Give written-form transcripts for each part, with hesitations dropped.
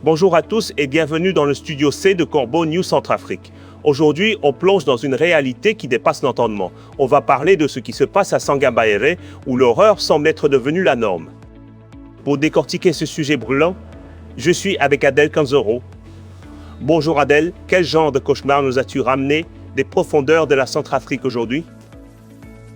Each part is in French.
Bonjour à tous et bienvenue dans le studio C de Corbeau News Centrafrique. Aujourd'hui, on plonge dans une réalité qui dépasse l'entendement. On va parler de ce qui se passe à Sangambaéré, où l'horreur semble être devenue la norme. Pour décortiquer ce sujet brûlant, je suis avec Adèle Kanzoro. Bonjour Adèle, quel genre de cauchemar nous as-tu ramené des profondeurs de la Centrafrique aujourd'hui?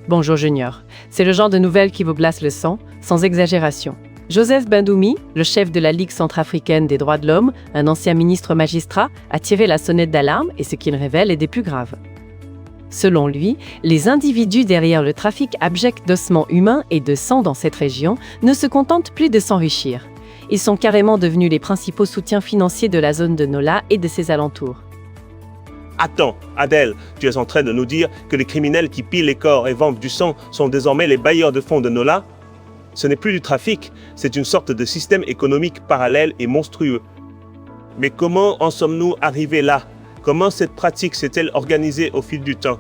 Bonjour Junior, c'est le genre de nouvelles qui vous glace le sang, sans exagération. Joseph Bandoumi, le chef de la Ligue centrafricaine des droits de l'homme, un ancien ministre magistrat, a tiré la sonnette d'alarme et ce qu'il révèle est des plus graves. Selon lui, les individus derrière le trafic abject d'ossements humains et de sang dans cette région ne se contentent plus de s'enrichir. Ils sont carrément devenus les principaux soutiens financiers de la zone de Nola et de ses alentours. Attends, Adèle, tu es en train de nous dire que les criminels qui pillent les corps et vendent du sang sont désormais les bailleurs de fonds de Nola? Ce n'est plus du trafic, c'est une sorte de système économique parallèle et monstrueux. Mais comment en sommes-nous arrivés là? Comment cette pratique s'est-elle organisée au fil du temps?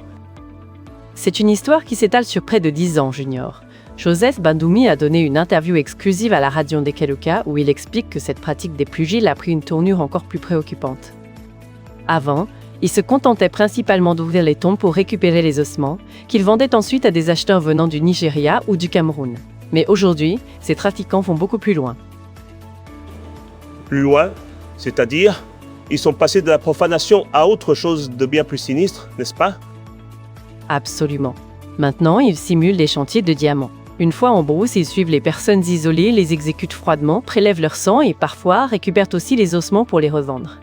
C'est une histoire qui s'étale sur près de 10 ans, Junior. Joseph Bandoumi a donné une interview exclusive à la radio Ndekeluka où il explique que cette pratique des pugiles a pris une tournure encore plus préoccupante. Avant, il se contentait principalement d'ouvrir les tombes pour récupérer les ossements, qu'ils vendaient ensuite à des acheteurs venant du Nigeria ou du Cameroun. Mais aujourd'hui, ces trafiquants vont beaucoup plus loin. Plus loin? C'est-à-dire, ils sont passés de la profanation à autre chose de bien plus sinistre, n'est-ce pas? Absolument. Maintenant, ils simulent des chantiers de diamants. Une fois en brousse, ils suivent les personnes isolées, les exécutent froidement, prélèvent leur sang et parfois récupèrent aussi les ossements pour les revendre.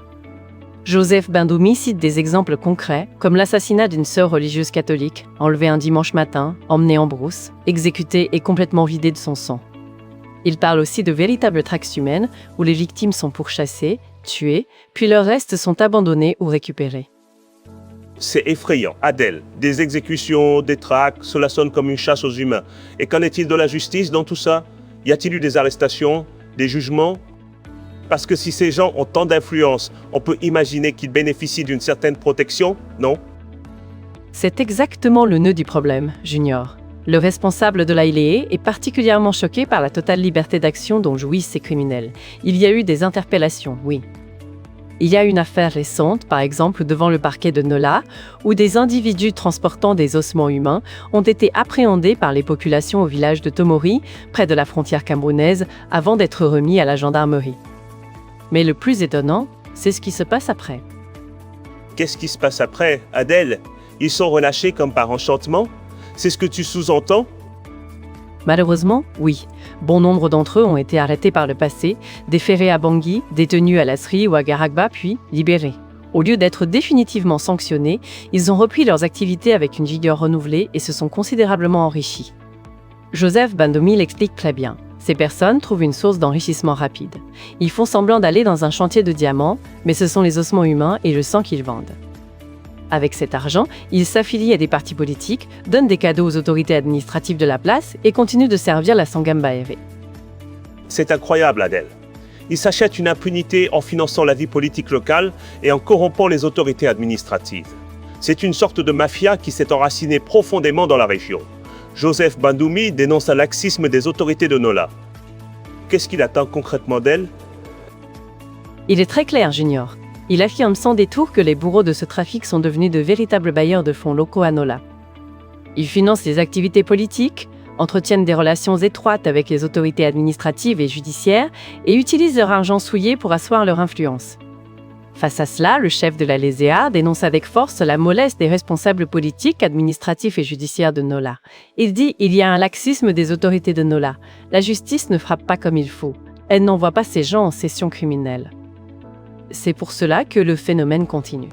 Joseph Bandoumi cite des exemples concrets, comme l'assassinat d'une sœur religieuse catholique, enlevée un dimanche matin, emmenée en brousse, exécutée et complètement vidée de son sang. Il parle aussi de véritables tracts humaines, où les victimes sont pourchassées, tuées, puis leurs restes sont abandonnés ou récupérés. C'est effrayant, Adèle. Des exécutions, des tracts, cela sonne comme une chasse aux humains. Et qu'en est-il de la justice dans tout ça? Y a-t-il eu des arrestations, des jugements? Parce que si ces gens ont tant d'influence, on peut imaginer qu'ils bénéficient d'une certaine protection, non? C'est exactement le nœud du problème, Junior. Le responsable de l'AILE est particulièrement choqué par la totale liberté d'action dont jouissent ces criminels. Il y a eu des interpellations, oui. Il y a une affaire récente, par exemple devant le parquet de Nola, où des individus transportant des ossements humains ont été appréhendés par les populations au village de Tomori, près de la frontière camerounaise, avant d'être remis à la gendarmerie. Mais le plus étonnant, c'est ce qui se passe après. Qu'est-ce qui se passe après, Adèle? Ils sont relâchés comme par enchantement? C'est ce que tu sous-entends? Malheureusement, oui. Bon nombre d'entre eux ont été arrêtés par le passé, déférés à Bangui, détenus à Lasri ou à Garagba, puis libérés. Au lieu d'être définitivement sanctionnés, ils ont repris leurs activités avec une vigueur renouvelée et se sont considérablement enrichis. Joseph Bandoumi l'explique très bien. Ces personnes trouvent une source d'enrichissement rapide. Ils font semblant d'aller dans un chantier de diamants, mais ce sont les ossements humains et le sang qu'ils vendent. Avec cet argent, ils s'affilient à des partis politiques, donnent des cadeaux aux autorités administratives de la place et continuent de servir la Sangambaéré. C'est incroyable, Adèle. Ils s'achètent une impunité en finançant la vie politique locale et en corrompant les autorités administratives. C'est une sorte de mafia qui s'est enracinée profondément dans la région. Joseph Bandoumi dénonce un laxisme des autorités de Nola. Qu'est-ce qu'il attend concrètement d'elle? Il est très clair, Junior. Il affirme sans détour que les bourreaux de ce trafic sont devenus de véritables bailleurs de fonds locaux à Nola. Ils financent les activités politiques, entretiennent des relations étroites avec les autorités administratives et judiciaires et utilisent leur argent souillé pour asseoir leur influence. Face à cela, le chef de la LESEA dénonce avec force la mollesse des responsables politiques, administratifs et judiciaires de Nola. Il dit qu'il y a un laxisme des autorités de Nola. La justice ne frappe pas comme il faut. Elle n'envoie pas ces gens en session criminelle. C'est pour cela que le phénomène continue.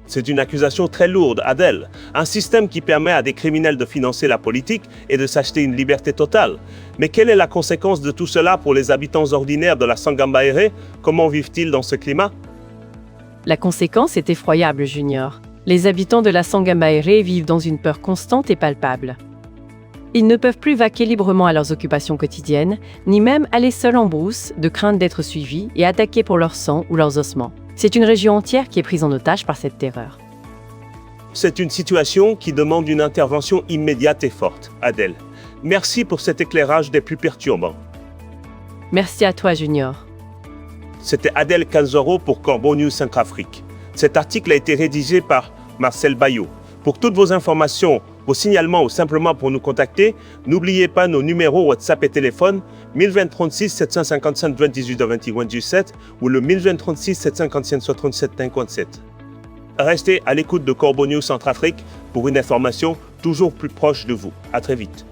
C'est une accusation très lourde, Adèle. Un système qui permet à des criminels de financer la politique et de s'acheter une liberté totale. Mais quelle est la conséquence de tout cela pour les habitants ordinaires de la Sangambaéré? Comment vivent-ils dans ce climat? La conséquence est effroyable, Junior. Les habitants de la Sangambaéré vivent dans une peur constante et palpable. Ils ne peuvent plus vaquer librement à leurs occupations quotidiennes, ni même aller seuls en brousse, de crainte d'être suivis et attaqués pour leur sang ou leurs ossements. C'est une région entière qui est prise en otage par cette terreur. C'est une situation qui demande une intervention immédiate et forte, Adèle. Merci pour cet éclairage des plus perturbants. Merci à toi, Junior. C'était Adel Kanzoro pour Corbeau News Centrafrique. Cet article a été rédigé par Marcel Bayot. Pour toutes vos informations, vos signalements ou simplement pour nous contacter, n'oubliez pas nos numéros WhatsApp et téléphone 102036 755 28 21 17 ou le 102036 755 67 57. Restez à l'écoute de Corbeau News Centrafrique pour une information toujours plus proche de vous. À très vite.